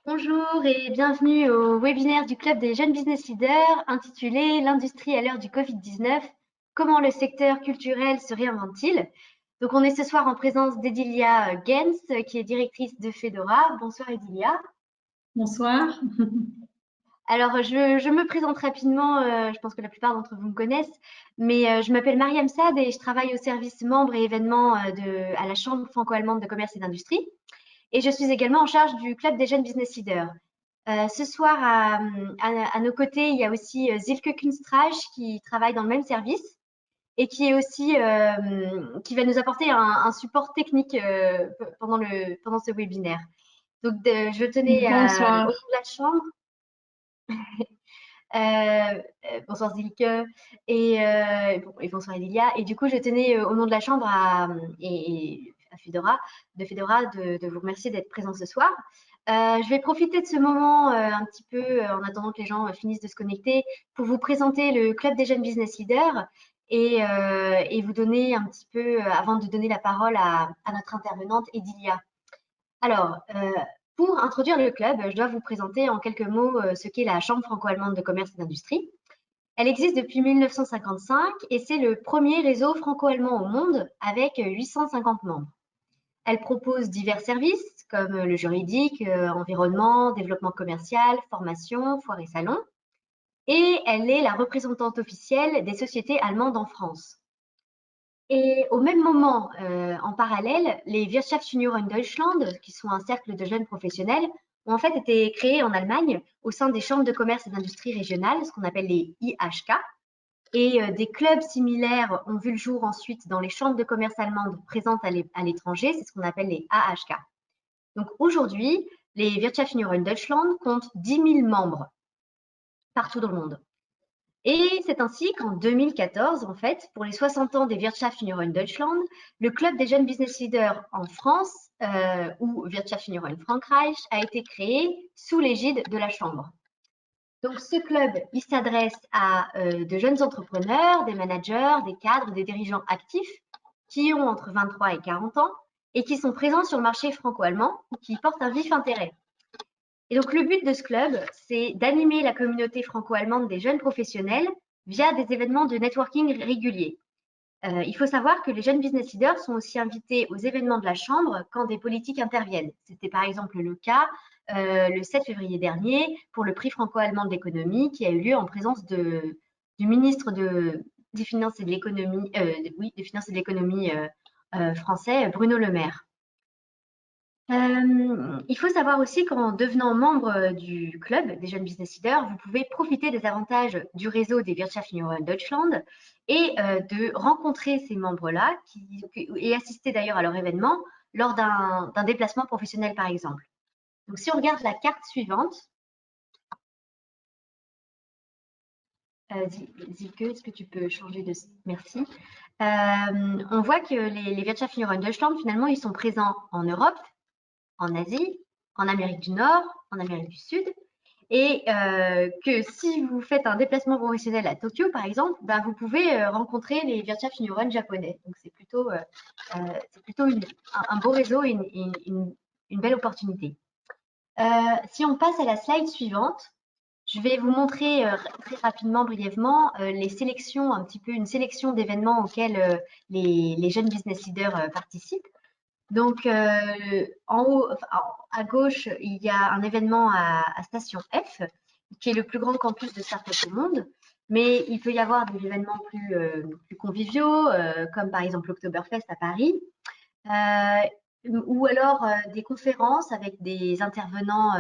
Bonjour et bienvenue au webinaire du Club des jeunes business leaders intitulé «L'industrie à l'heure du Covid-19, comment le secteur culturel se réinvente-t-il?» Donc on est ce soir en présence d'Edilia Gens, qui est directrice de Fedora. Bonsoir Edilia. Bonsoir. Alors je me présente rapidement, je pense que la plupart d'entre vous me connaissent, mais je m'appelle Mariam Saad et je travaille au service membres et événements à la Chambre franco-allemande de commerce et d'industrie. Et je suis également en charge du Club des jeunes business leaders. Ce soir, à nos côtés, il y a aussi Silke Kunstreich qui travaille dans le même service et qui est aussi qui va nous apporter un support technique pendant ce webinaire. Donc, je tenais au nom Bonsoir. de la Chambre, bonsoir Silke et bonsoir Emilia. Et du coup, je tenais au nom de la Chambre et à Fedora, de vous remercier d'être présents ce soir. Je vais profiter de ce moment un petit peu en attendant que les gens finissent de se connecter pour vous présenter le Club des jeunes business leaders et vous donner un petit peu, avant de donner la parole à notre intervenante Edilia. Alors, pour introduire le club, je dois vous présenter en quelques mots ce qu'est la Chambre franco-allemande de commerce et d'industrie. Elle existe depuis 1955 et c'est le premier réseau franco-allemand au monde avec 850 membres. Elle propose divers services comme le juridique, environnement, développement commercial, formation, foires et salons. Et elle est la représentante officielle des sociétés allemandes en France. Et au même moment, en parallèle, les Wirtschaftsjunioren Deutschland, qui sont un cercle de jeunes professionnels, ont en fait été créés en Allemagne au sein des chambres de commerce et d'industrie régionales, ce qu'on appelle les IHK. Et des clubs similaires ont vu le jour ensuite dans les chambres de commerce allemandes présentes à l'étranger, c'est ce qu'on appelle les AHK. Donc aujourd'hui, les Wirtschaftsjunioren Deutschland comptent 10 000 membres partout dans le monde. Et c'est ainsi qu'en 2014, en fait, pour les 60 ans des Wirtschaftsjunioren Deutschland, le club des jeunes business leaders en France, ou Wirtschaftsjunioren Frankreich, a été créé sous l'égide de la Chambre. Donc ce club, il s'adresse à de jeunes entrepreneurs, des managers, des cadres, des dirigeants actifs qui ont entre 23 et 40 ans et qui sont présents sur le marché franco-allemand ou qui y portent un vif intérêt. Et donc, le but de ce club, c'est d'animer la communauté franco-allemande des jeunes professionnels via des événements de networking réguliers. Il faut savoir que les jeunes business leaders sont aussi invités aux événements de la Chambre quand des politiques interviennent. C'était par exemple le cas le 7 février dernier pour le prix franco-allemand de l'économie qui a eu lieu en présence du ministre des Finances et de l'économie français, Bruno Le Maire. Il faut savoir aussi qu'en devenant membre du club des jeunes business leaders, vous pouvez profiter des avantages du réseau des Wirtschaftsjunioren Deutschland et de rencontrer ces membres-là et assister d'ailleurs à leur événement lors d'un déplacement professionnel par exemple. Donc si on regarde la carte suivante, Zilke, est-ce que tu peux changer de... Merci. On voit que les Wirtschaftsjunioren Deutschland, finalement, ils sont présents en Europe, en Asie, en Amérique du Nord, en Amérique du Sud, et que si vous faites un déplacement professionnel à Tokyo, par exemple, ben, vous pouvez rencontrer les Wirtschaftsjunioren japonais. Donc c'est plutôt un beau réseau et une belle opportunité. Si on passe à la slide suivante, je vais vous montrer très rapidement, brièvement, les sélections, un petit peu une sélection d'événements auxquels les jeunes business leaders participent. Donc, en haut, à gauche, il y a un événement à Station F, qui est le plus grand campus de start-up au monde. Mais il peut y avoir des événements plus conviviaux, comme par exemple l'Oktoberfest à Paris, ou alors des conférences avec des intervenants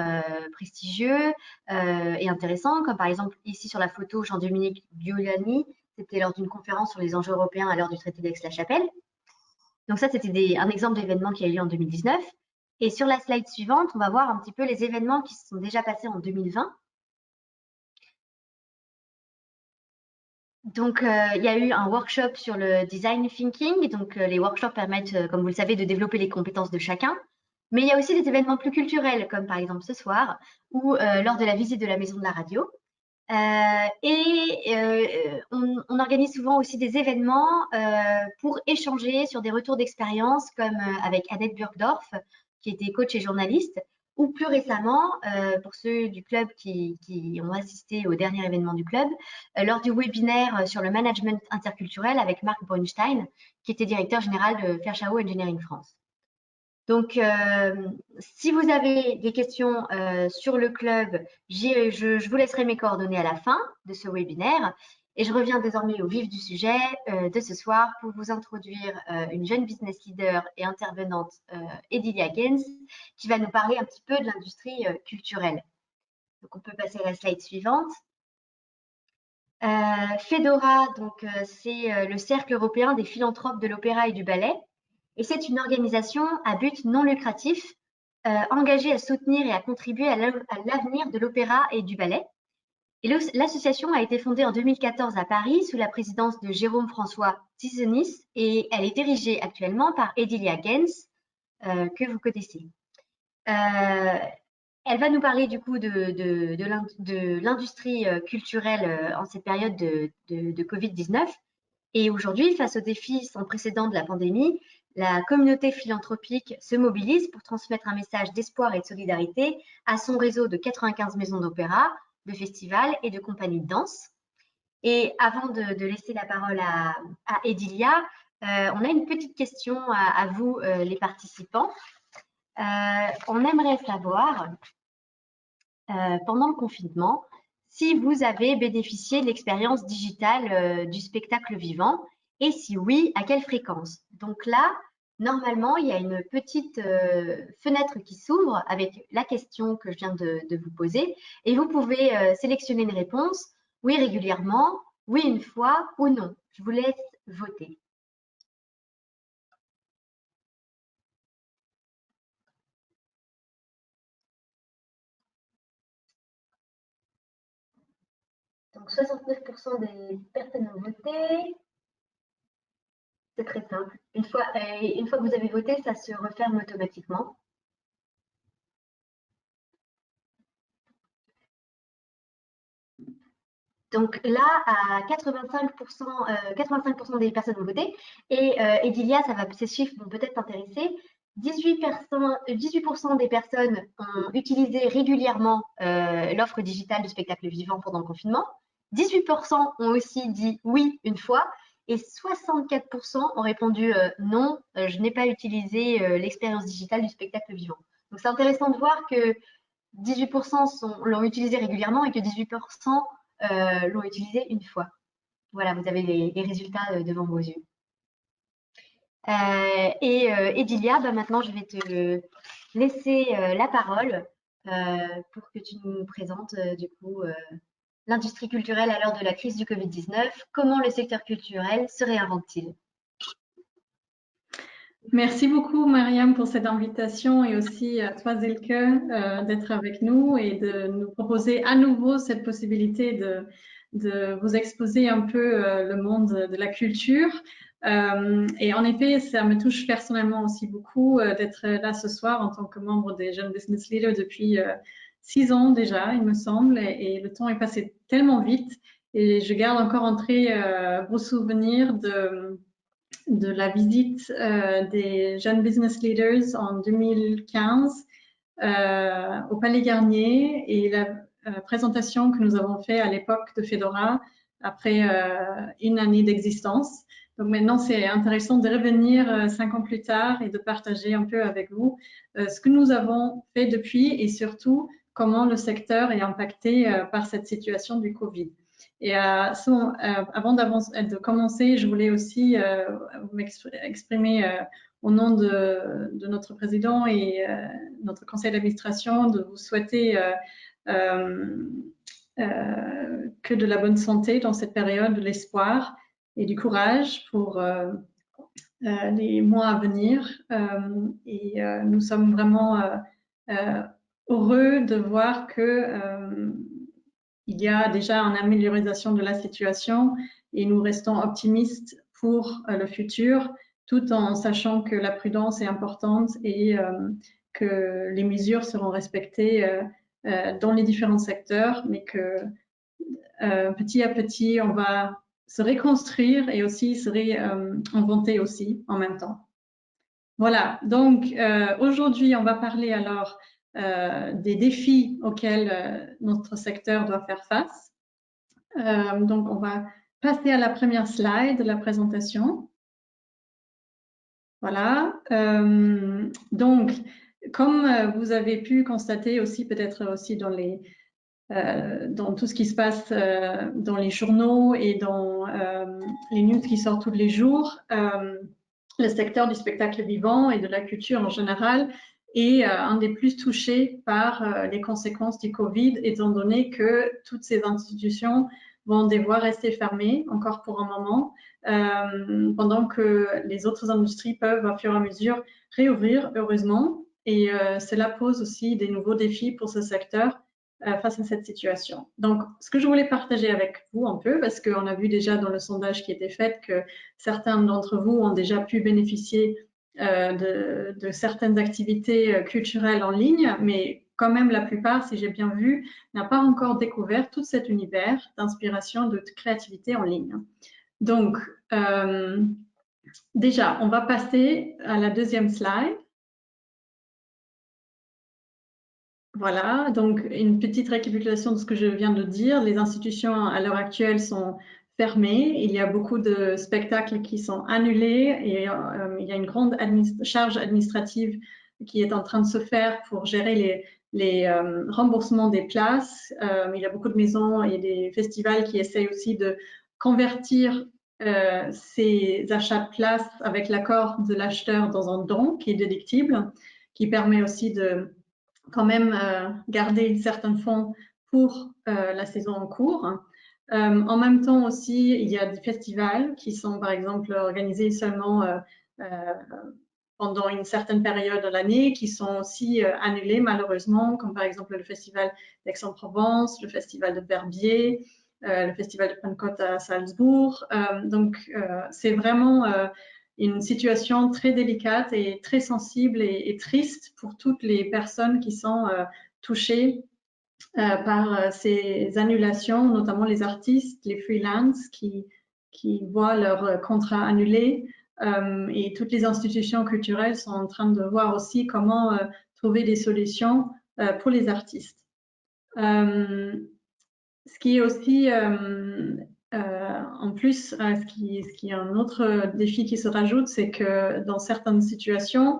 prestigieux et intéressants, comme par exemple ici sur la photo Jean-Dominique Giuliani. C'était lors d'une conférence sur les enjeux européens à l'heure du traité d'Aix-la-Chapelle. Donc ça, c'était un exemple d'événement qui a eu lieu en 2019. Et sur la slide suivante, on va voir un petit peu les événements qui se sont déjà passés en 2020. Donc, il y a eu un workshop sur le design thinking. Donc, les workshops permettent, comme vous le savez, de développer les compétences de chacun. Mais il y a aussi des événements plus culturels, comme par exemple ce soir, ou lors de la visite de la Maison de la Radio. On organise souvent aussi des événements pour échanger sur des retours d'expérience, comme avec Annette Burgdorf, qui était coach et journaliste, ou plus récemment, pour ceux du club qui ont assisté au dernier événement du club, lors du webinaire sur le management interculturel avec Marc Brunstein, qui était directeur général de Fairchild Engineering France. Donc, si vous avez des questions sur le club, je vous laisserai mes coordonnées à la fin de ce webinaire. Et je reviens désormais au vif du sujet de ce soir pour vous introduire une jeune business leader et intervenante, Edilia Gaines, qui va nous parler un petit peu de l'industrie culturelle. Donc, on peut passer à la slide suivante. Fedora, donc c'est le cercle européen des philanthropes de l'opéra et du ballet. Et c'est une organisation à but non lucratif engagée à soutenir et à contribuer à l'avenir de l'opéra et du ballet. Et l'association a été fondée en 2014 à Paris sous la présidence de Jérôme François Tizenis et elle est dirigée actuellement par Edilia Gaines, que vous connaissez. Elle va nous parler du coup de l'industrie culturelle en cette période de Covid-19. Et aujourd'hui, face aux défis sans précédent de la pandémie, la communauté philanthropique se mobilise pour transmettre un message d'espoir et de solidarité à son réseau de 95 maisons d'opéra, de festivals et de compagnies de danse. Et avant de laisser la parole à Edilia, on a une petite question à vous, les participants. On aimerait savoir, pendant le confinement, si vous avez bénéficié de l'expérience digitale du spectacle vivant et si oui, à quelle fréquence. Donc là, normalement, il y a une petite fenêtre qui s'ouvre avec la question que je viens de vous poser et vous pouvez sélectionner une réponse, oui régulièrement, oui une fois ou non. Je vous laisse voter. Donc 69% des personnes ont voté. C'est très simple. Une fois que vous avez voté, ça se referme automatiquement. Donc là, à 85% des personnes ont voté. Et Edilia, ces chiffres vont peut-être t'intéresser. 18% des personnes ont utilisé régulièrement l'offre digitale du spectacle vivant pendant le confinement. 18% ont aussi dit oui une fois. Et 64% ont répondu non, je n'ai pas utilisé l'expérience digitale du spectacle vivant. Donc c'est intéressant de voir que 18% l'ont utilisé régulièrement et que 18% l'ont utilisé une fois. Voilà, vous avez les résultats devant vos yeux. Edilia, maintenant je vais te laisser la parole pour que tu nous présentes du coup l'industrie culturelle à l'heure de la crise du Covid-19. Comment le secteur culturel se réinvente-t-il? Merci beaucoup, Mariam, pour cette invitation et aussi à toi, Zilke, d'être avec nous et de nous proposer à nouveau cette possibilité de vous exposer un peu le monde de la culture. Et en effet, ça me touche personnellement aussi beaucoup d'être là ce soir en tant que membre des Jeunes Business Leaders depuis 6 ans déjà, il me semble, et le temps est passé tellement vite. Et je garde encore en très beaux souvenirs de la visite des jeunes business leaders en 2015 au Palais Garnier et la présentation que nous avons fait à l'époque de Fedora après une année d'existence. Donc maintenant, c'est intéressant de revenir 5 ans plus tard et de partager un peu avec vous ce que nous avons fait depuis et surtout comment le secteur est impacté par cette situation du Covid. Et avant de commencer, je voulais aussi m'exprimer au nom de notre président et notre conseil d'administration de vous souhaiter que de la bonne santé dans cette période, de l'espoir et du courage pour les mois à venir. Nous sommes vraiment heureux de voir que il y a déjà une amélioration de la situation et nous restons optimistes pour le futur, tout en sachant que la prudence est importante et que les mesures seront respectées dans les différents secteurs, mais que petit à petit, on va se reconstruire et aussi se réinventer aussi en même temps. Voilà, donc aujourd'hui, on va parler alors des défis auxquels notre secteur doit faire face. Donc, on va passer à la première slide de la présentation. Voilà. Donc, comme vous avez pu constater aussi, peut-être aussi dans tout ce qui se passe dans les journaux et dans les news qui sortent tous les jours, le secteur du spectacle vivant et de la culture en général est un des plus touchés par les conséquences du Covid, étant donné que toutes ces institutions vont devoir rester fermées encore pour un moment, pendant que les autres industries peuvent, au fur et à mesure, réouvrir, heureusement. Et cela pose aussi des nouveaux défis pour ce secteur face à cette situation. Donc, ce que je voulais partager avec vous un peu, parce qu'on a vu déjà dans le sondage qui était fait que certains d'entre vous ont déjà pu bénéficier de certaines activités culturelles en ligne, mais quand même la plupart, si j'ai bien vu, n'a pas encore découvert tout cet univers d'inspiration, de créativité en ligne. Donc, déjà, on va passer à la deuxième slide. Voilà, donc une petite récapitulation de ce que je viens de dire. Les institutions à l'heure actuelle sont fermées. Il y a beaucoup de spectacles qui sont annulés et il y a une grande charge administrative qui est en train de se faire pour gérer les remboursements des places. Il y a beaucoup de maisons et des festivals qui essayent aussi de convertir ces achats de places avec l'accord de l'acheteur dans un don qui est déductible, qui permet aussi de quand même garder certains fonds pour la saison en cours. En même temps aussi, il y a des festivals qui sont par exemple organisés seulement pendant une certaine période de l'année, qui sont aussi annulés malheureusement, comme par exemple le festival d'Aix-en-Provence, le festival de Verbier, le festival de Pentecôte à Salzbourg. Donc c'est vraiment une situation très délicate et très sensible et triste pour toutes les personnes qui sont touchées par ces annulations, notamment les artistes, les freelances qui voient leur contrat annulé. Et toutes les institutions culturelles sont en train de voir aussi comment trouver des solutions pour les artistes. Ce qui est aussi en plus, ce qui est un autre défi qui se rajoute, c'est que dans certaines situations,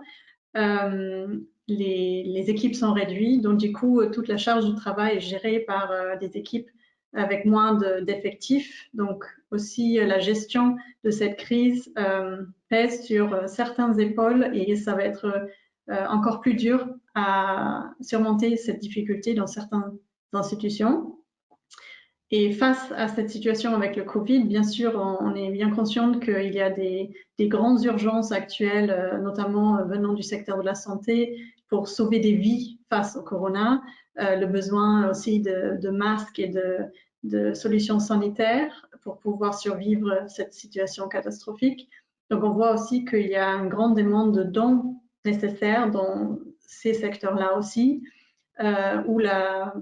les équipes sont réduites, donc du coup, toute la charge de travail est gérée par des équipes avec moins d'effectifs. Donc aussi, la gestion de cette crise pèse sur certaines épaules et ça va être encore plus dur à surmonter cette difficulté dans certaines institutions. Et face à cette situation avec le Covid, bien sûr, on est bien conscient qu'il y a des grandes urgences actuelles, notamment venant du secteur de la santé, pour sauver des vies face au corona, le besoin aussi de masques et de solutions sanitaires pour pouvoir survivre cette situation catastrophique. Donc, on voit aussi qu'il y a une grande demande de dons nécessaires dans ces secteurs-là aussi. Où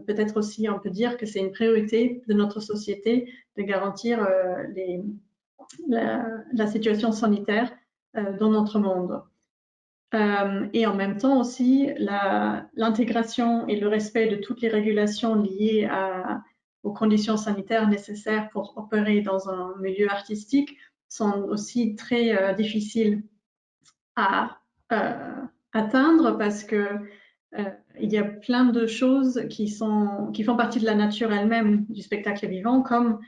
peut-être aussi on peut dire que c'est une priorité de notre société de garantir la situation sanitaire dans notre monde. Et en même temps aussi, l'intégration et le respect de toutes les régulations liées aux conditions sanitaires nécessaires pour opérer dans un milieu artistique sont aussi très difficiles à atteindre parce que il y a plein de choses qui font partie de la nature elle-même du spectacle vivant, comme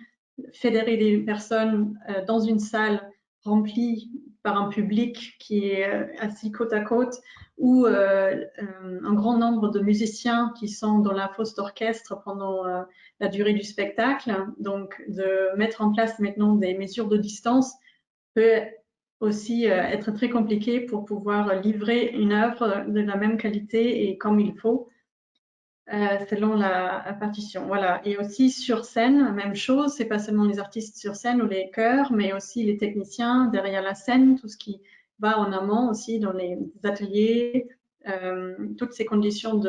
fédérer des personnes dans une salle remplie par un public qui est assis côte à côte, ou un grand nombre de musiciens qui sont dans la fosse d'orchestre pendant la durée du spectacle. Donc, de mettre en place maintenant des mesures de distance peut aussi être très compliqué pour pouvoir livrer une œuvre de la même qualité et comme il faut, selon la partition. Voilà. Et aussi sur scène, même chose, c'est pas seulement les artistes sur scène ou les chœurs, mais aussi les techniciens derrière la scène, tout ce qui va en amont aussi dans les ateliers, toutes ces conditions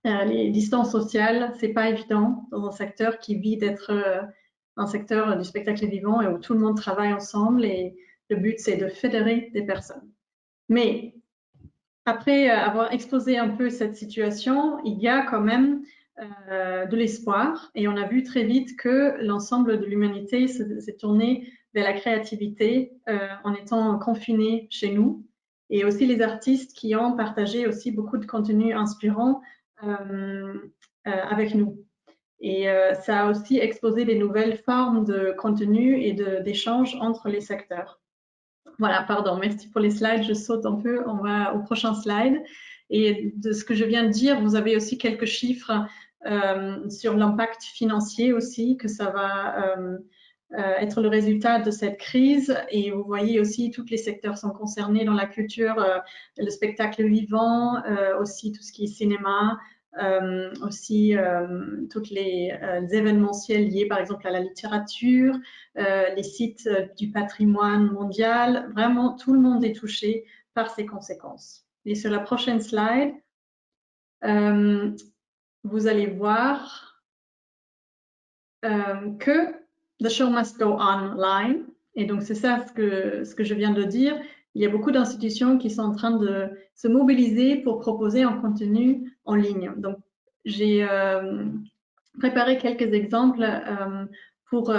les distances sociales, c'est pas évident dans un secteur qui vit d'être un secteur du spectacle vivant et où tout le monde travaille ensemble et le but, c'est de fédérer des personnes. Mais après avoir exposé un peu cette situation, il y a quand même de l'espoir et on a vu très vite que l'ensemble de l'humanité s'est tourné vers la créativité en étant confinés chez nous et aussi les artistes qui ont partagé aussi beaucoup de contenus inspirants avec nous. Et ça a aussi exposé des nouvelles formes de contenu et d'échanges entre les secteurs. Voilà, pardon, merci pour les slides. Je saute un peu, on va au prochain slide. Et de ce que je viens de dire, vous avez aussi quelques chiffres sur l'impact financier aussi, que ça va être le résultat de cette crise. Et vous voyez aussi, tous les secteurs sont concernés dans la culture, le spectacle vivant, aussi tout ce qui est cinéma, aussi toutes les événementiels liés par exemple à la littérature, les sites du patrimoine mondial. Vraiment, tout le monde est touché par ces conséquences. Et sur la prochaine slide, vous allez voir que the show must go online. Et donc, c'est ça ce que je viens de dire. Il y a beaucoup d'institutions qui sont en train de se mobiliser pour proposer un contenu en ligne. Donc, j'ai préparé quelques exemples pour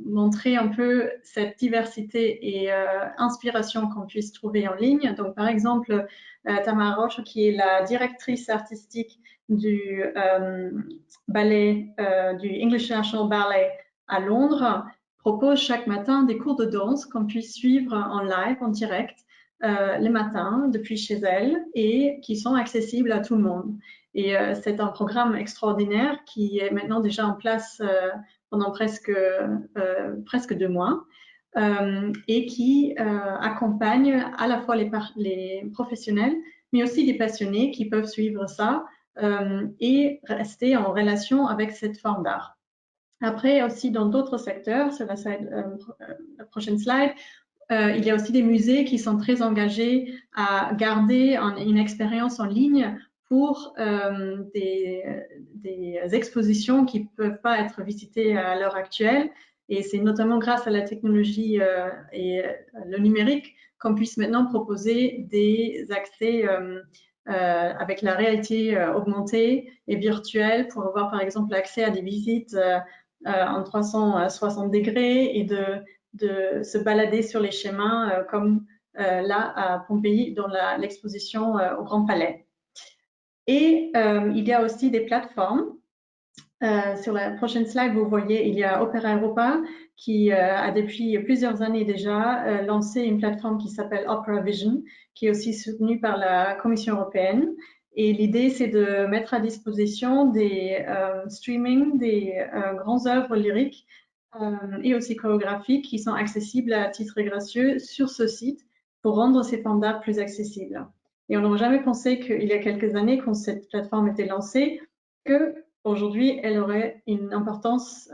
montrer un peu cette diversité et inspiration qu'on puisse trouver en ligne. Donc, par exemple, Tamara Roche, qui est la directrice artistique du ballet, du English National Ballet à Londres, propose chaque matin des cours de danse qu'on puisse suivre en live, en direct, les matins depuis chez elle et qui sont accessibles à tout le monde. Et c'est un programme extraordinaire qui est maintenant déjà en place pendant presque 2 mois et qui accompagne à la fois les professionnels, mais aussi les passionnés qui peuvent suivre ça et rester en relation avec cette forme d'art. Après, aussi dans d'autres secteurs, sur la prochaine slide, il y a aussi des musées qui sont très engagés à garder une expérience en ligne pour des expositions qui ne peuvent pas être visitées à l'heure actuelle. Et c'est notamment grâce à la technologie et le numérique qu'on puisse maintenant proposer des accès avec la réalité augmentée et virtuelle pour avoir par exemple accès à des visites en 360 degrés et de se balader sur les chemins comme là à Pompéi dans l'exposition au Grand Palais. Et il y a aussi des plateformes. Sur la prochaine slide, vous voyez, il y a Opera Europa qui a depuis plusieurs années déjà lancé une plateforme qui s'appelle Opera Vision, qui est aussi soutenue par la Commission européenne. Et l'idée, c'est de mettre à disposition des streamings, des grandes œuvres lyriques et aussi chorégraphiques qui sont accessibles à titre gracieux sur ce site pour rendre ces formes d'art plus accessibles. Et on n'aurait jamais pensé qu'il y a quelques années, quand cette plateforme était lancée, qu'aujourd'hui, elle aurait une importance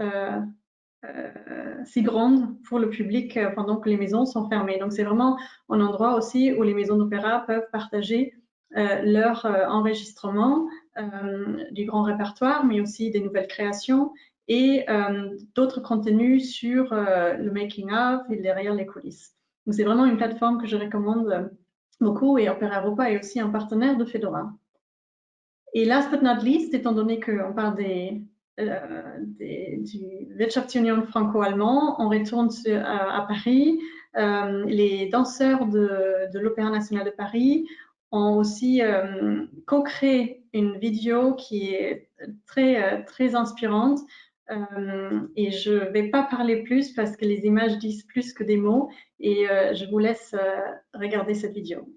si grande pour le public pendant que les maisons sont fermées. Donc, c'est vraiment un endroit aussi où les maisons d'opéra peuvent partager leur enregistrement du grand répertoire, mais aussi des nouvelles créations et d'autres contenus sur le making-of et derrière les coulisses. Donc, c'est vraiment une plateforme que je recommande beaucoup et Opera Europa est aussi un partenaire de Fedora. Et last but not least, étant donné qu'on parle du Wirtschaftsunion franco-allemand, on retourne à Paris. Les danseurs de l'Opéra national de Paris ont aussi co-créé une vidéo qui est très inspirante. Et je ne vais pas parler plus parce que les images disent plus que des mots. Et je vous laisse regarder cette vidéo.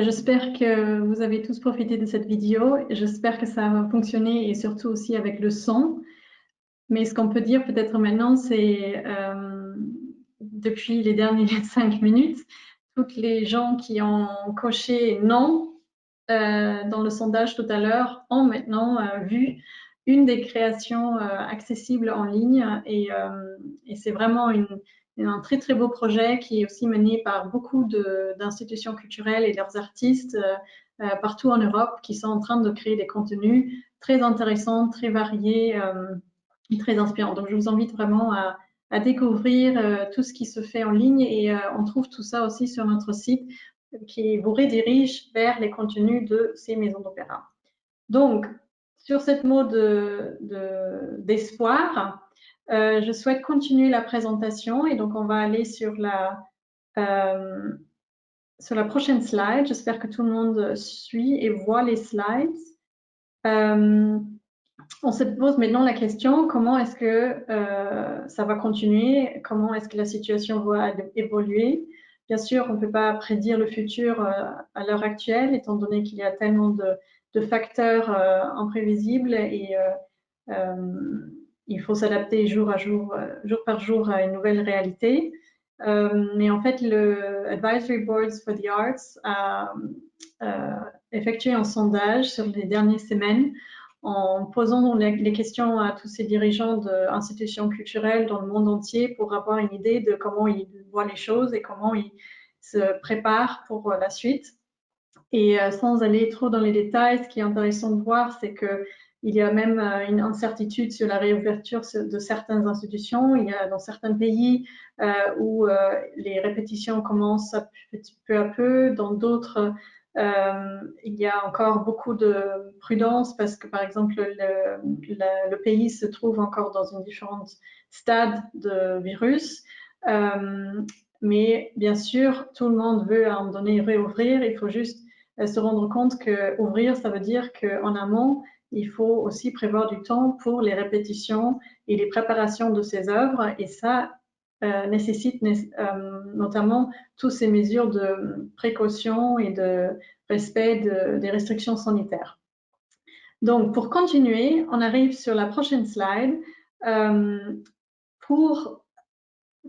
J'espère que vous avez tous profité de cette vidéo. J'espère que ça va fonctionner et surtout aussi avec le son. Mais ce qu'on peut dire peut-être maintenant, c'est depuis les dernières 5 minutes, toutes les gens qui ont coché non dans le sondage tout à l'heure ont maintenant vu une des créations accessibles en ligne et c'est vraiment un très très beau projet qui est aussi mené par beaucoup d'institutions culturelles et leurs artistes partout en Europe qui sont en train de créer des contenus très intéressants, très variés, très inspirants. Donc je vous invite vraiment à découvrir tout ce qui se fait en ligne et on trouve tout ça aussi sur notre site qui vous redirige vers les contenus de ces maisons d'opéra. Donc, sur cette mot d'espoir, je souhaite continuer la présentation et donc on va aller sur la prochaine slide. J'espère que tout le monde suit et voit les slides. On se pose maintenant la question, comment est-ce que ça va continuer? Comment est-ce que la situation va évoluer? Bien sûr, on ne peut pas prédire le futur à l'heure actuelle, étant donné qu'il y a tellement de facteurs imprévisibles et il faut s'adapter jour par jour à une nouvelle réalité. Mais en fait, le Advisory Boards for the Arts a effectué un sondage sur les dernières semaines en posant les questions à tous ces dirigeants d'institutions culturelles dans le monde entier pour avoir une idée de comment ils voient les choses et comment ils se préparent pour la suite. Et sans aller trop dans les détails, ce qui est intéressant de voir, c'est qu'il y a même une incertitude sur la réouverture de certaines institutions. Il y a dans certains pays où les répétitions commencent peu à peu, dans d'autres il y a encore beaucoup de prudence parce que, par exemple, le pays se trouve encore dans un différent stade de virus. Mais bien sûr, tout le monde veut à un moment donné réouvrir. Il faut juste se rendre compte que ouvrir, ça veut dire qu'en amont, il faut aussi prévoir du temps pour les répétitions et les préparations de ces œuvres. Et ça nécessite notamment toutes ces mesures de précaution et de respect des restrictions sanitaires. Donc, pour continuer, on arrive sur la prochaine slide pour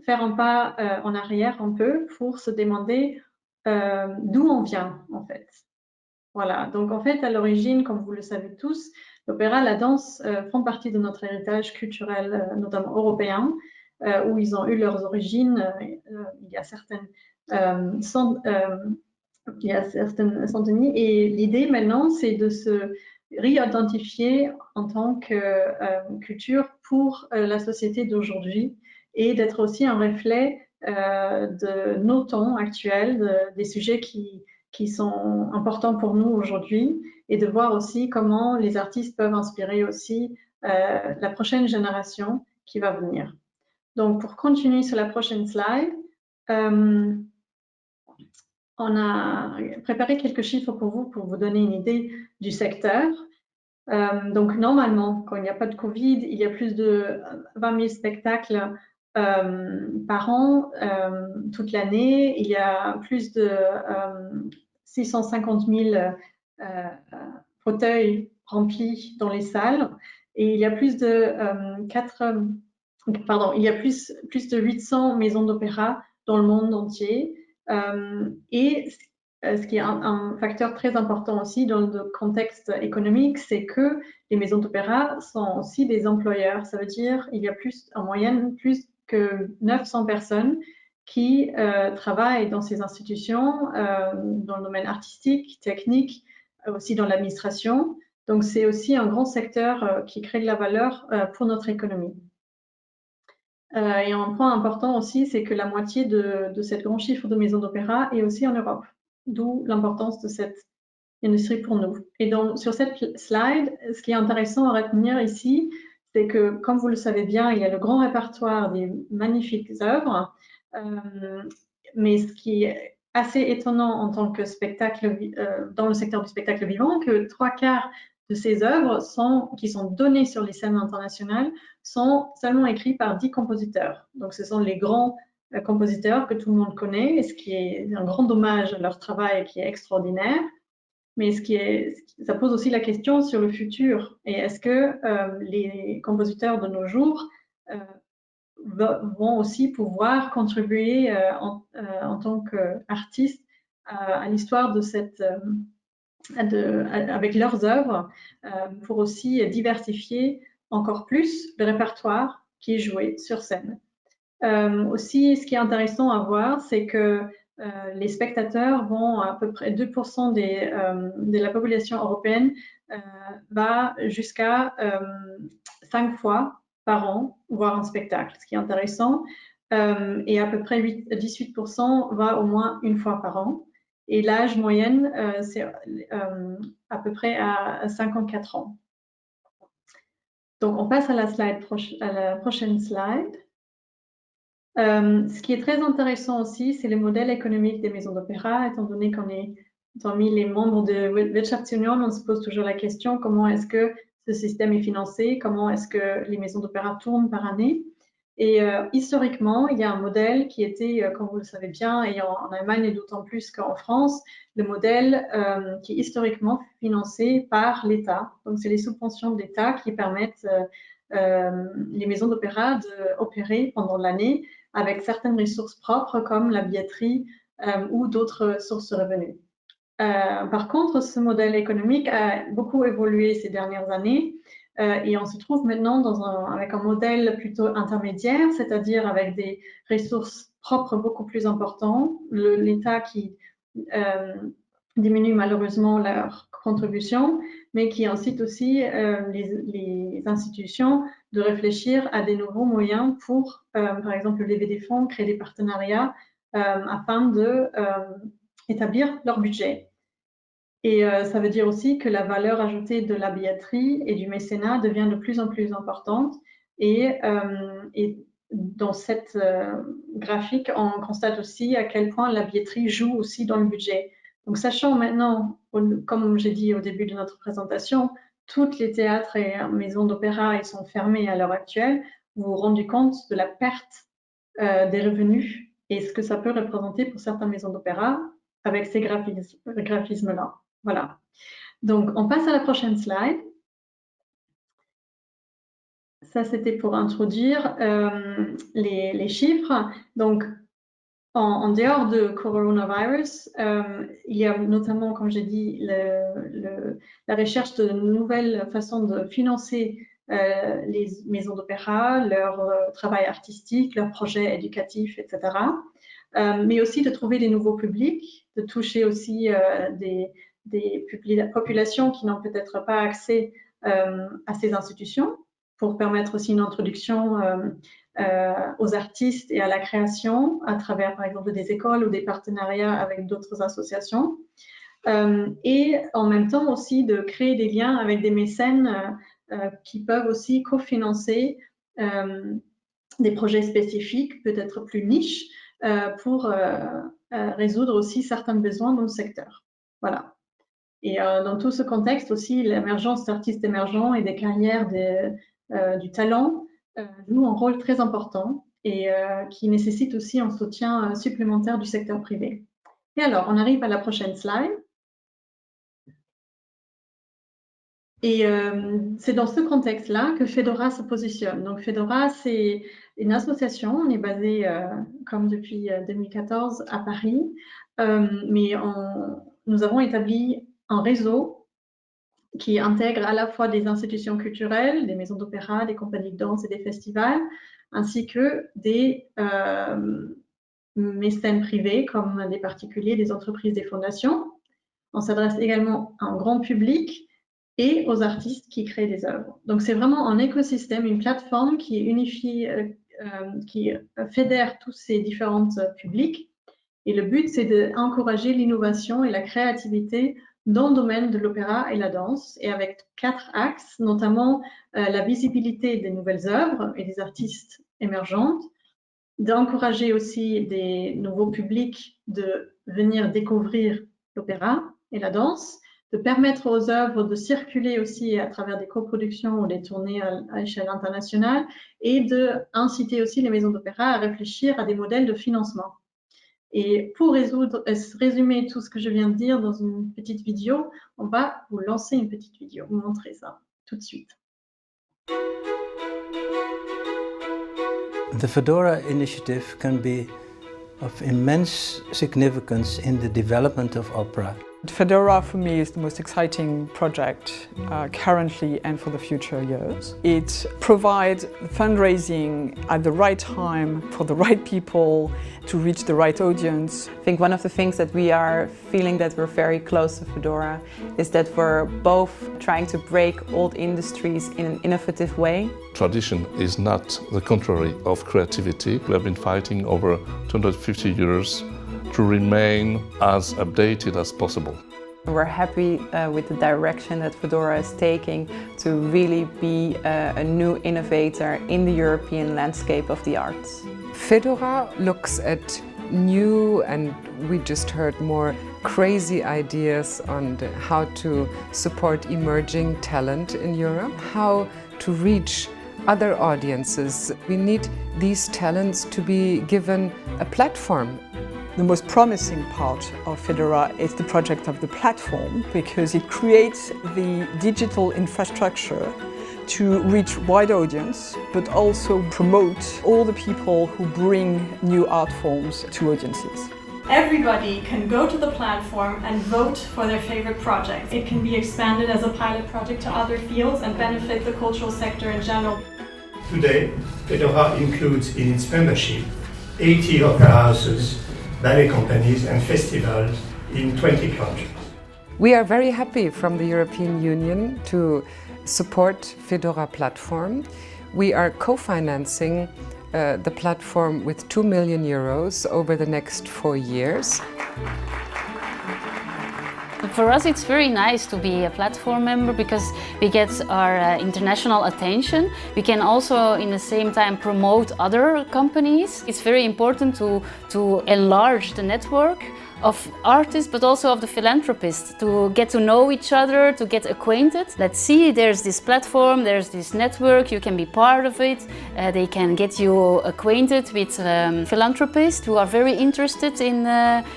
faire un pas en arrière un peu pour se demander d'où on vient en fait. Voilà, donc en fait, à l'origine, comme vous le savez tous, l'opéra, la danse font partie de notre héritage culturel, notamment européen, où ils ont eu leurs origines. Il y a certaines centenies. Et l'idée maintenant, c'est de se réidentifier en tant que culture pour la société d'aujourd'hui et d'être aussi un reflet de nos temps actuels, des sujets qui sont importants pour nous aujourd'hui et de voir aussi comment les artistes peuvent inspirer aussi la prochaine génération qui va venir. Donc, pour continuer sur la prochaine slide, on a préparé quelques chiffres pour vous donner une idée du secteur. Donc, normalement, quand il n'y a pas de Covid, il y a plus de 20 000 spectacles par an, toute l'année. Il y a plus de 650 000 fauteuils remplis dans les salles. Et il y a plus de il y a plus de 800 maisons d'opéra dans le monde entier. Et ce qui est un facteur très important aussi dans le contexte économique, c'est que les maisons d'opéra sont aussi des employeurs. Ça veut dire qu'il y a en moyenne plus que 900 personnes qui travaillent dans ces institutions, dans le domaine artistique, technique, aussi dans l'administration. Donc, c'est aussi un grand secteur qui crée de la valeur pour notre économie. Et un point important aussi, c'est que la moitié de cette grand chiffre de maisons d'opéra est aussi en Europe, d'où l'importance de cette industrie pour nous. Et donc, sur cette slide, ce qui est intéressant à retenir ici, c'est que, comme vous le savez bien, il y a le grand répertoire des magnifiques œuvres, mais ce qui est assez étonnant en tant que spectacle, dans le secteur du spectacle vivant, que 3/4 de ces œuvres qui sont données sur les scènes internationales sont seulement écrits par 10 compositeurs. Donc, ce sont les grands compositeurs que tout le monde connaît, et ce qui est un grand dommage à leur travail qui est extraordinaire. Mais ça pose aussi la question sur le futur. Et est-ce que les compositeurs de nos jours vont aussi pouvoir contribuer en tant qu'artistes à l'histoire de avec leurs œuvres pour aussi diversifier encore plus le répertoire qui est joué sur scène. Aussi, ce qui est intéressant à voir, c'est que les spectateurs vont à peu près 2% de la population européenne va jusqu'à 5 fois par an voir un spectacle, ce qui est intéressant. Et à peu près 18% va au moins une fois par an. Et l'âge moyenne, c'est à peu près à 54 ans. Donc, on passe à la prochaine slide. Ce qui est très intéressant aussi, c'est le modèle économique des maisons d'opéra, étant donné qu'on est parmi les membres de Wirtschaftsunion, on se pose toujours la question comment est-ce que ce système est financé, comment est-ce que les maisons d'opéra tournent par année. Et historiquement, il y a un modèle qui était, comme vous le savez bien, et en Allemagne et d'autant plus qu'en France, le modèle qui est historiquement financé par l'État. Donc, c'est les subventions de l'État qui permettent les maisons d'opéra d'opérer pendant l'année avec certaines ressources propres comme la billetterie ou d'autres sources de revenus. Par contre, ce modèle économique a beaucoup évolué ces dernières années et on se trouve maintenant avec un modèle plutôt intermédiaire, c'est-à-dire avec des ressources propres beaucoup plus importantes, l'État qui diminue malheureusement leur contribution, mais qui incite aussi les institutions de réfléchir à des nouveaux moyens pour, par exemple, lever des fonds, créer des partenariats afin d'établir leur budget. Et ça veut dire aussi que la valeur ajoutée de la billetterie et du mécénat devient de plus en plus importante. Et dans cette graphique, on constate aussi à quel point la billetterie joue aussi dans le budget. Donc, sachant maintenant, comme j'ai dit au début de notre présentation, tous les théâtres et maisons d'opéra ils sont fermés à l'heure actuelle, vous vous rendez compte de la perte des revenus et ce que ça peut représenter pour certaines maisons d'opéra avec ces graphismes-là. Voilà. Donc, on passe à la prochaine slide. Ça, c'était pour introduire les chiffres. Donc, en dehors de coronavirus, il y a notamment, comme j'ai dit, la recherche de nouvelles façons de financer les maisons d'opéra, leur travail artistique, leurs projets éducatifs, etc. Mais aussi de trouver des nouveaux publics, de toucher aussi des populations qui n'ont peut-être pas accès à ces institutions pour permettre aussi une introduction aux artistes et à la création à travers, par exemple, des écoles ou des partenariats avec d'autres associations. Et en même temps aussi de créer des liens avec des mécènes qui peuvent aussi cofinancer des projets spécifiques, peut-être plus niches, pour résoudre aussi certains besoins dans le secteur. Voilà. Et dans tout ce contexte aussi, l'émergence d'artistes émergents et des carrières du talent joue un rôle très important et qui nécessite aussi un soutien supplémentaire du secteur privé. Et alors, on arrive à la prochaine slide. Et c'est dans ce contexte-là que Fedora se positionne. Donc, Fedora, c'est une association. On est basé, comme depuis 2014, à Paris, mais nous avons établi un réseau qui intègre à la fois des institutions culturelles, des maisons d'opéra, des compagnies de danse et des festivals, ainsi que des mécènes privés comme des particuliers, des entreprises, des fondations. On s'adresse également à un grand public et aux artistes qui créent des œuvres. Donc c'est vraiment un écosystème, une plateforme qui unifie, qui fédère tous ces différents publics. Et le but, c'est d'encourager l'innovation et la créativité dans le domaine de l'opéra et la danse, et avec 4 axes, notamment la visibilité des nouvelles œuvres et des artistes émergentes, d'encourager aussi des nouveaux publics de venir découvrir l'opéra et la danse, de permettre aux œuvres de circuler aussi à travers des coproductions ou des tournées à échelle internationale, et d'inciter aussi les maisons d'opéra à réfléchir à des modèles de financement. Et pour résumer tout ce que je viens de dire dans une petite vidéo, on va vous lancer une petite vidéo, vous montrer ça tout de suite. The Fedora initiative can be of immense significance in the development of opera. Fedora for me is the most exciting project currently and for the future years. It provides fundraising at the right time for the right people to reach the right audience. I think one of the things that we are feeling that we're very close to Fedora is that we're both trying to break old industries in an innovative way. Tradition is not the contrary of creativity. We have been fighting over 250 years to remain as updated as possible. We're happy with the direction that Fedora is taking to really be a new innovator in the European landscape of the arts. Fedora looks at new, and we just heard more crazy ideas on how to support emerging talent in Europe, how to reach other audiences. We need these talents to be given a platform. The most promising part of Fedora is the project of the platform, because it creates the digital infrastructure to reach wide audience, but also promote all the people who bring new art forms to audiences. Everybody can go to the platform and vote for their favorite project. It can be expanded as a pilot project to other fields and benefit the cultural sector in general. Today, Fedora includes in its membership 80 opera houses, ballet companies and festivals in 20 countries. We are very happy from the European Union to support Fedora platform. We are co-financing the platform with 2 million euros over the next 4 years. For us, it's very nice to be a platform member because we get our international attention. We can also, in the same time, promote other companies. It's very important to enlarge the network of artists, but also of the philanthropists, to get to know each other, to get acquainted. Let's see, there's this platform, there's this network, you can be part of it. They can get you acquainted with philanthropists who are very interested in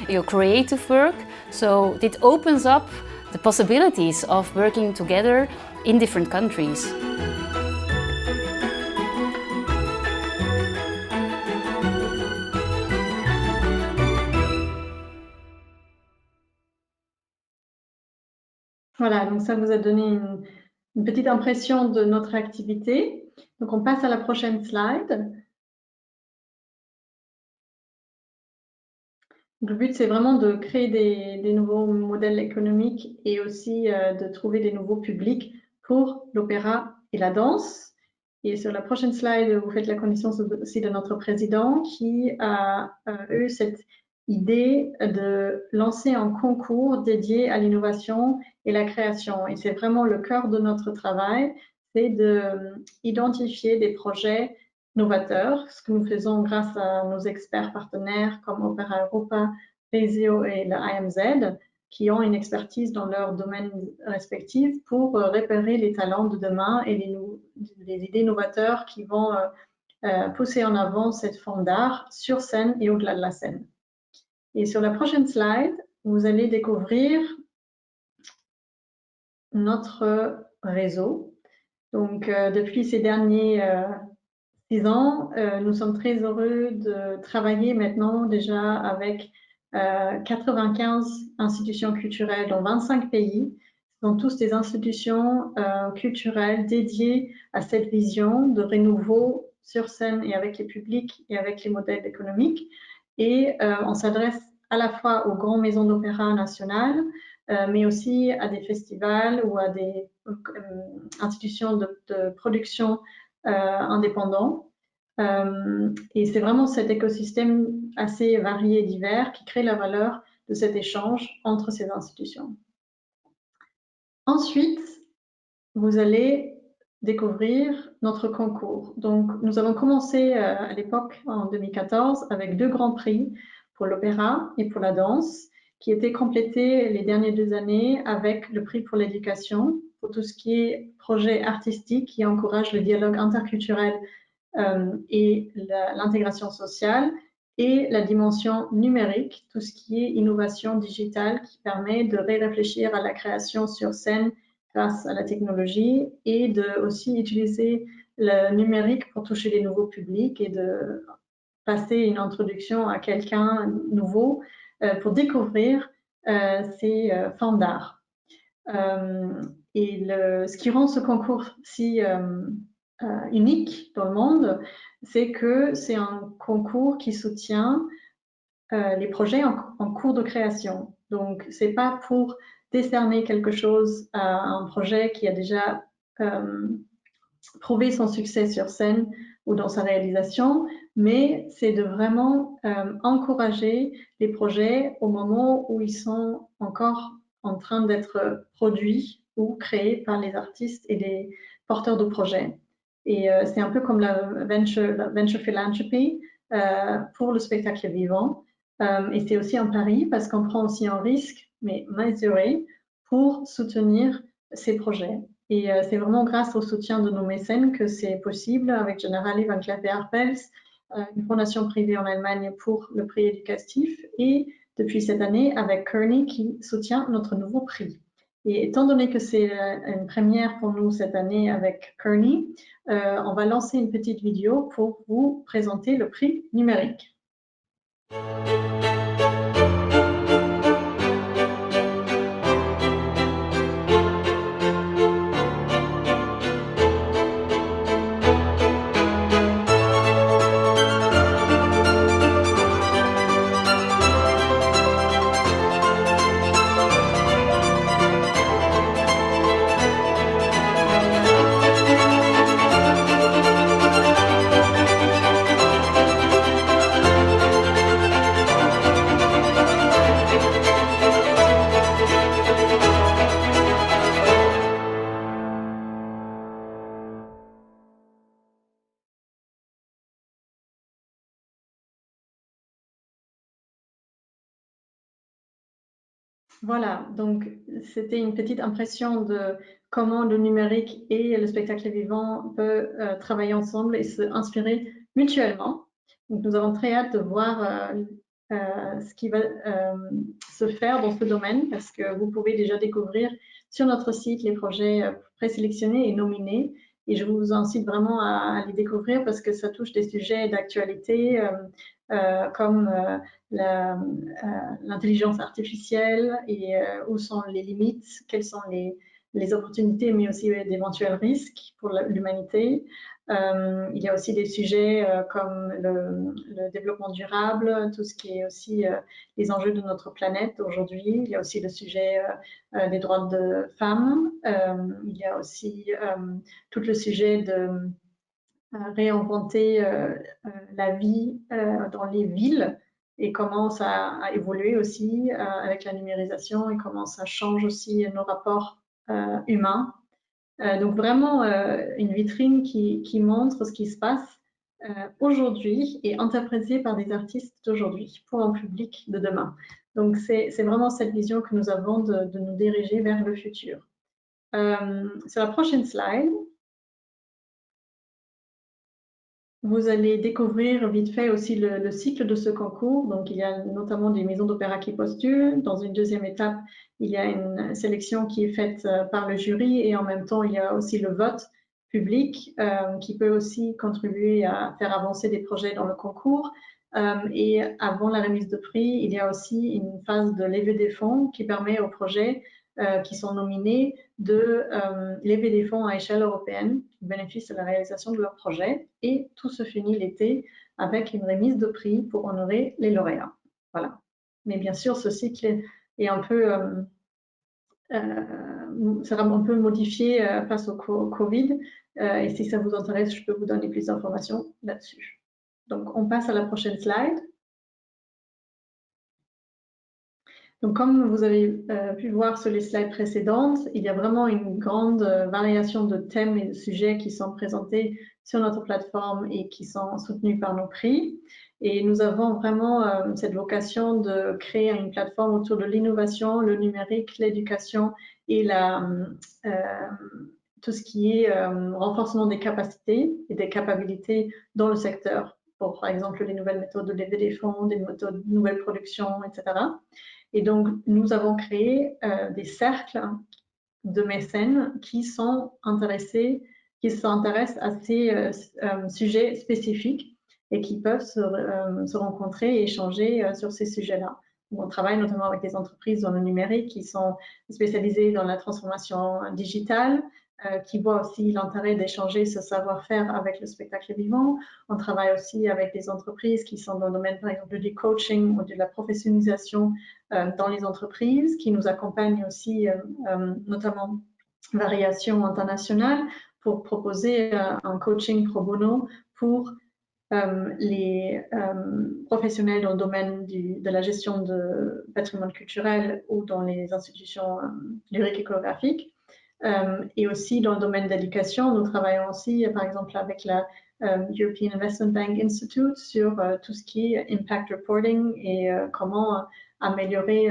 your creative work. So it opens up the possibilities of working together in different countries. Voilà, donc ça vous a donné une petite impression de notre activité. Donc on passe à la prochaine slide. Le but, c'est vraiment de créer des nouveaux modèles économiques et aussi de trouver des nouveaux publics pour l'opéra et la danse. Et sur la prochaine slide, vous faites la connaissance aussi de notre président qui a eu cette idée de lancer un concours dédié à l'innovation et la création. Et c'est vraiment le cœur de notre travail, c'est d'identifier des projets novateurs, ce que nous faisons grâce à nos experts partenaires comme Opera Europa, Resio et la IMZ, qui ont une expertise dans leur domaine respectif pour repérer les talents de demain et les idées novateurs qui vont pousser en avant cette forme d'art sur scène et au-delà de la scène. Et sur la prochaine slide, vous allez découvrir notre réseau. Donc, depuis ces derniers 6 ans. Nous sommes très heureux de travailler maintenant déjà avec 95 institutions culturelles dans 25 pays. Ce sont tous des institutions culturelles dédiées à cette vision de renouveau sur scène et avec les publics et avec les modèles économiques. Et on s'adresse à la fois aux grandes maisons d'opéra nationales, mais aussi à des festivals ou à des institutions de production indépendants. Et c'est vraiment cet écosystème assez varié et divers qui crée la valeur de cet échange entre ces institutions. Ensuite, vous allez découvrir notre concours. Donc, nous avons commencé à l'époque, en 2014, avec 2 grands prix pour l'opéra et pour la danse, qui étaient complétés les dernières 2 années avec le prix pour l'éducation, pour tout ce qui est projet artistique qui encourage le dialogue interculturel et l'intégration sociale, et la dimension numérique, tout ce qui est innovation digitale qui permet de réfléchir à la création sur scène grâce à la technologie et de aussi utiliser le numérique pour toucher les nouveaux publics et de passer une introduction à quelqu'un nouveau pour découvrir ces formes d'art. Et ce qui rend ce concours si unique dans le monde, c'est que c'est un concours qui soutient les projets en cours de création. Donc, c'est pas pour décerner quelque chose à un projet qui a déjà prouvé son succès sur scène ou dans sa réalisation, mais c'est de vraiment encourager les projets au moment où ils sont encore en train d'être produits ou créés par les artistes et les porteurs de projets. Et c'est un peu comme la venture philanthropy pour le spectacle vivant. Et c'est aussi un pari parce qu'on prend aussi un risque, mais mesuré, pour soutenir ces projets. Et c'est vraiment grâce au soutien de nos mécènes que c'est possible avec Generali, Van Cleef & Arpels, une fondation privée en Allemagne pour le prix éducatif, et depuis cette année avec Kearney qui soutient notre nouveau prix. Et étant donné que c'est une première pour nous cette année avec Kearney, on va lancer une petite vidéo pour vous présenter le prix numérique. Voilà, donc c'était une petite impression de comment le numérique et le spectacle vivant peuvent travailler ensemble et se inspirer mutuellement. Donc nous avons très hâte de voir ce qui va se faire dans ce domaine parce que vous pouvez déjà découvrir sur notre site les projets présélectionnés et nominés. Et je vous incite vraiment à les découvrir parce que ça touche des sujets d'actualité comme l'intelligence artificielle et où sont les limites, quelles sont les opportunités, mais aussi d'éventuels risques pour l'humanité. Il y a aussi des sujets comme le développement durable, tout ce qui est aussi les enjeux de notre planète aujourd'hui. Il y a aussi le sujet des droits de femmes. Il y a aussi tout le sujet de réinventer la vie dans les villes et comment ça a évolué aussi avec la numérisation et comment ça change aussi nos rapports humains. Donc vraiment une vitrine qui montre ce qui se passe aujourd'hui et interprété par des artistes d'aujourd'hui pour un public de demain. Donc c'est vraiment cette vision que nous avons de nous diriger vers le futur. Sur la prochaine slide, vous allez découvrir vite fait aussi le cycle de ce concours. Donc, il y a notamment des maisons d'opéra qui postulent. Dans une deuxième étape, il y a une sélection qui est faite par le jury et en même temps, il y a aussi le vote public qui peut aussi contribuer à faire avancer des projets dans le concours. Et avant la remise de prix, il y a aussi une phase de levée des fonds qui permet aux projets qui sont nominés de lever des fonds à échelle européenne qui bénéficient de la réalisation de leur projet. Et tout se finit l'été avec une remise de prix pour honorer les lauréats. Voilà. Mais bien sûr, ce cycle est un peu, sera un peu modifié face au Covid. Et si ça vous intéresse, je peux vous donner plus d'informations là-dessus. Donc, on passe à la prochaine slide. Donc, comme vous avez pu voir sur les slides précédentes, il y a vraiment une grande variation de thèmes et de sujets qui sont présentés sur notre plateforme et qui sont soutenus par nos prix. Et nous avons vraiment cette vocation de créer une plateforme autour de l'innovation, le numérique, l'éducation et tout ce qui est renforcement des capacités et des capacités dans le secteur, pour par exemple les nouvelles méthodes de levée des fonds, des méthodes de nouvelle production, etc. Et donc, nous avons créé des cercles de mécènes qui s'intéressent à ces sujets spécifiques et qui peuvent se rencontrer et échanger sur ces sujets-là. On travaille notamment avec des entreprises dans le numérique qui sont spécialisées dans la transformation digitale, qui voient aussi l'intérêt d'échanger ce savoir-faire avec le spectacle vivant. On travaille aussi avec des entreprises qui sont dans le domaine, par exemple, du coaching ou de la professionnalisation dans les entreprises, qui nous accompagnent aussi, notamment Variation Internationale, pour proposer un coaching pro bono pour les professionnels dans le domaine de la gestion de patrimoine culturel ou dans les institutions lyriques-échographiques. Et aussi dans le domaine d'éducation, nous travaillons aussi, par exemple, avec la European Investment Bank Institute sur tout ce qui est impact reporting et comment améliorer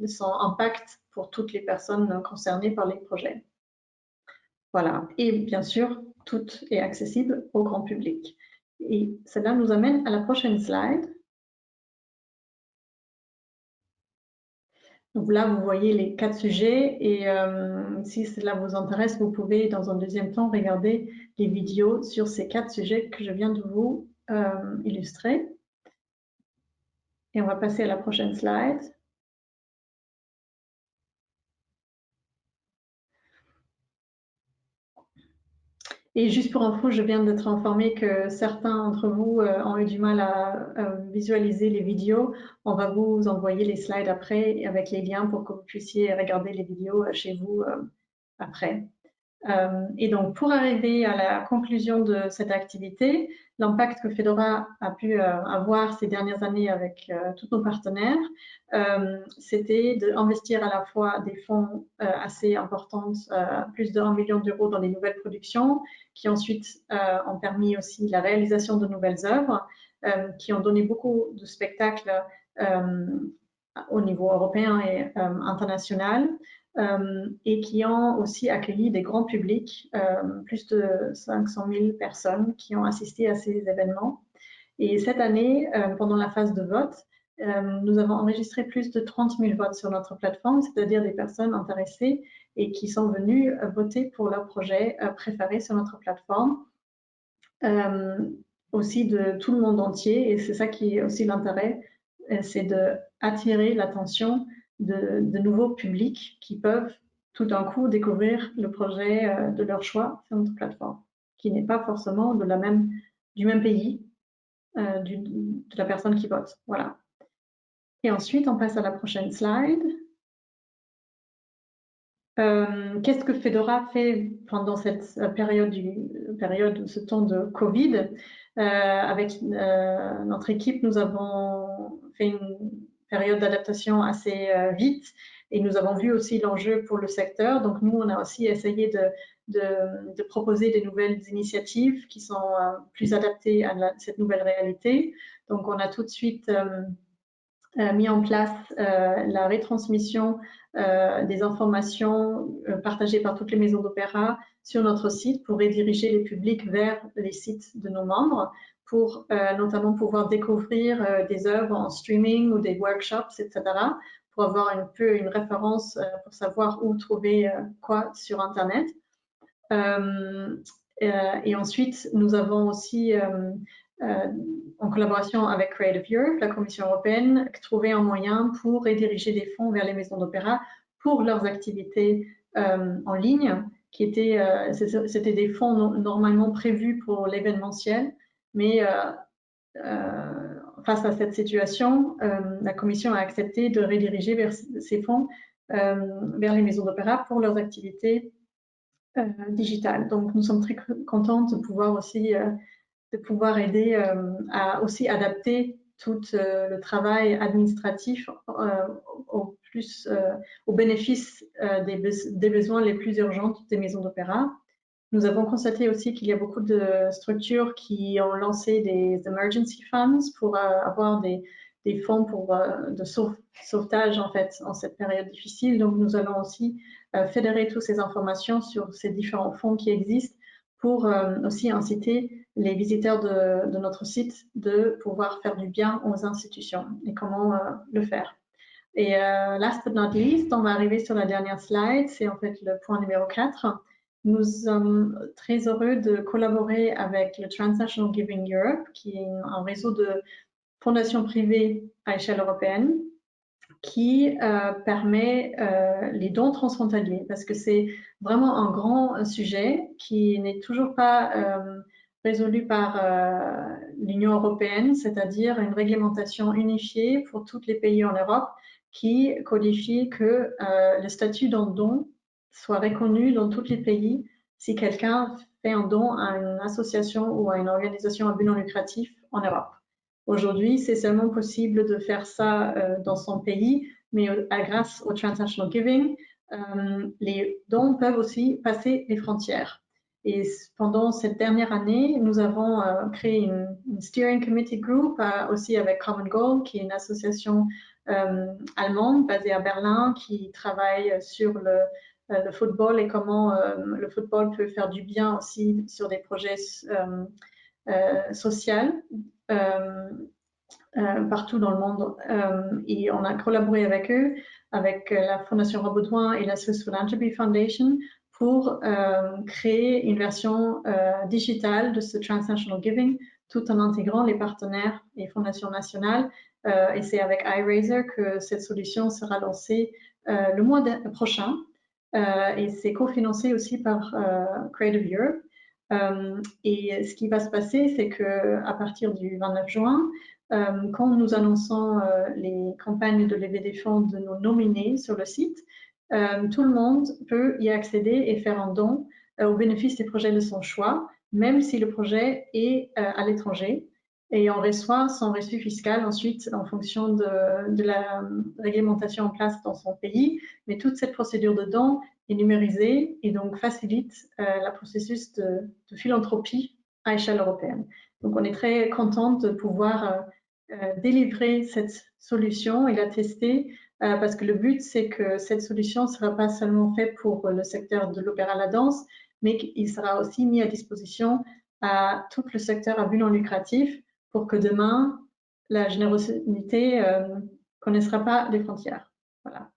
son impact pour toutes les personnes concernées par les projets. Voilà. Et bien sûr, tout est accessible au grand public. Et cela nous amène à la prochaine slide. Donc là, vous voyez les 4 sujets et si cela vous intéresse, vous pouvez dans un deuxième temps regarder les vidéos sur ces 4 sujets que je viens de vous illustrer. Et on va passer à la prochaine slide. Et juste pour info, je viens d'être informée que certains d'entre vous ont eu du mal à visualiser les vidéos. On va vous envoyer les slides après avec les liens pour que vous puissiez regarder les vidéos chez vous après. Et donc, pour arriver à la conclusion de cette activité, l'impact que Fedora a pu avoir ces dernières années avec tous nos partenaires, c'était d'investir à la fois des fonds assez importants, plus de 1 million d'euros dans les nouvelles productions, qui ensuite ont permis aussi la réalisation de nouvelles œuvres, qui ont donné beaucoup de spectacles au niveau européen et international, et qui ont aussi accueilli des grands publics, plus de 500 000 personnes qui ont assisté à ces événements. Et cette année, pendant la phase de vote, nous avons enregistré plus de 30 000 votes sur notre plateforme, c'est-à-dire des personnes intéressées et qui sont venues voter pour leur projet préféré sur notre plateforme. Aussi de tout le monde entier, et c'est ça qui est aussi l'intérêt, c'est d'attirer l'attention de nouveaux publics qui peuvent tout d'un coup découvrir le projet de leur choix sur notre plateforme, qui n'est pas forcément du même pays de la personne qui vote. Voilà. Et ensuite, on passe à la prochaine slide. Qu'est-ce que Fedora fait pendant cette période, ce temps de Covid? Avec notre équipe, nous avons fait une période d'adaptation assez vite et nous avons vu aussi l'enjeu pour le secteur. Donc nous, on a aussi essayé de proposer des nouvelles initiatives qui sont plus adaptées à cette nouvelle réalité. Donc on a tout de suite mis en place la retransmission des informations partagées par toutes les maisons d'opéra sur notre site pour rediriger les publics vers les sites de nos membres pour notamment pouvoir découvrir des œuvres en streaming ou des workshops, etc., pour avoir un peu une référence pour savoir où trouver quoi sur Internet. Et ensuite, nous avons aussi, en collaboration avec Creative Europe, la Commission européenne, trouvé un moyen pour rediriger des fonds vers les maisons d'opéra pour leurs activités en ligne, qui étaient, c'était des fonds normalement prévus pour l'événementiel, mais face à cette situation, la Commission a accepté de rediriger vers ces fonds vers les maisons d'opéra pour leurs activités digitales. Donc, nous sommes très contents de pouvoir aussi aider à aussi adapter tout le travail administratif au bénéfice des besoins les plus urgents des maisons d'opéra. Nous avons constaté aussi qu'il y a beaucoup de structures qui ont lancé des emergency funds pour avoir des fonds de sauvetage en fait en cette période difficile. Donc nous allons aussi fédérer toutes ces informations sur ces différents fonds qui existent pour aussi inciter les visiteurs de notre site de pouvoir faire du bien aux institutions et comment le faire. Et last but not least, on va arriver sur la dernière slide, c'est en fait le point numéro 4. Nous sommes très heureux de collaborer avec le Transnational Giving Europe, qui est un réseau de fondations privées à échelle européenne, qui permet les dons transfrontaliers, parce que c'est vraiment un grand sujet qui n'est toujours pas résolu par l'Union européenne, c'est-à-dire une réglementation unifiée pour tous les pays en Europe qui codifie que le statut d'un don soit reconnu dans tous les pays si quelqu'un fait un don à une association ou à une organisation à but non lucratif en Europe. Aujourd'hui, c'est seulement possible de faire ça dans son pays, mais grâce au Transnational Giving, les dons peuvent aussi passer les frontières. Et pendant cette dernière année, nous avons créé une Steering Committee Group, aussi avec Common Goal, qui est une association allemande basée à Berlin, qui travaille sur le football et comment le football peut faire du bien aussi sur des projets sociaux partout dans le monde. Et on a collaboré avec eux, avec la Fondation Robaudouin et la Swiss Philanthropy Foundation pour créer une version digitale de ce Transnational Giving, tout en intégrant les partenaires et fondations nationales. Et c'est avec iRaiser que cette solution sera lancée le mois prochain. Et c'est cofinancé aussi par Creative Europe. Et ce qui va se passer, c'est qu'à partir du 29 juin, quand nous annonçons les campagnes de levée des fonds de nos nominés sur le site, tout le monde peut y accéder et faire un don au bénéfice des projets de son choix, même si le projet est à l'étranger. Et on reçoit son reçu fiscal ensuite en fonction de la réglementation en place dans son pays. Mais toute cette procédure de don est numérisée et donc facilite le processus de philanthropie à échelle européenne. Donc on est très contente de pouvoir délivrer cette solution et la tester parce que le but c'est que cette solution ne sera pas seulement faite pour le secteur de l'opéra à la danse, mais qu'il sera aussi mis à disposition à tout le secteur à but non lucratif pour que demain, la générosité ne connaîtra pas les frontières. Voilà.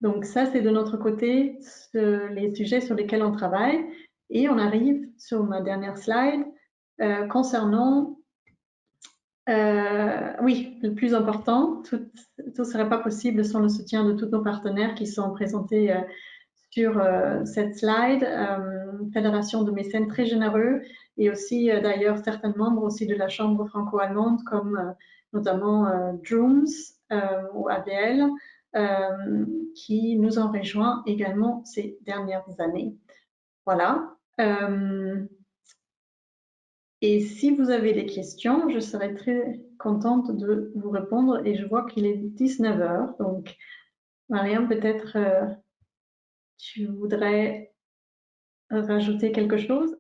Donc ça, c'est de notre côté les sujets sur lesquels on travaille. Et on arrive sur ma dernière slide concernant, oui, le plus important, tout ne serait pas possible sans le soutien de tous nos partenaires qui sont présentés sur cette slide, fédération de mécènes très généreux et aussi d'ailleurs certains membres aussi de la Chambre franco-allemande comme notamment Drooms ou ABL qui nous ont rejoints également ces dernières années. Voilà. Et si vous avez des questions, je serais très contente de vous répondre et je vois qu'il est 19 h. Donc, Mariam, peut-être tu voudrais rajouter quelque chose?